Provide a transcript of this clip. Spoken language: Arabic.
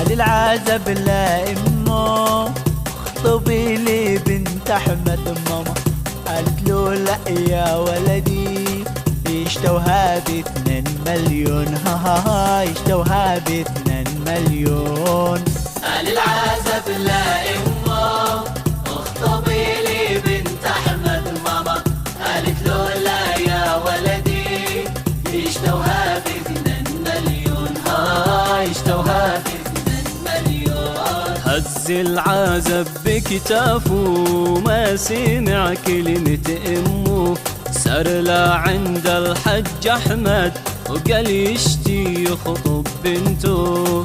للعزب لا امه اخطبي لي بنت احمد ماما. قالت له لا يا ولدي يشتوها ب2 مليون. ها يشتوها ب2 مليون. قال العزب لا امه اخطبي لي بنت احمد ماما. قالت له لا يا ولدي يشتوها ب2 مليون. يشتوها ب2 مليون. هز العزب بكتافه ما سمع كلمة امه. سار لعند الحج احمد وقال يشتي يخطب بنته.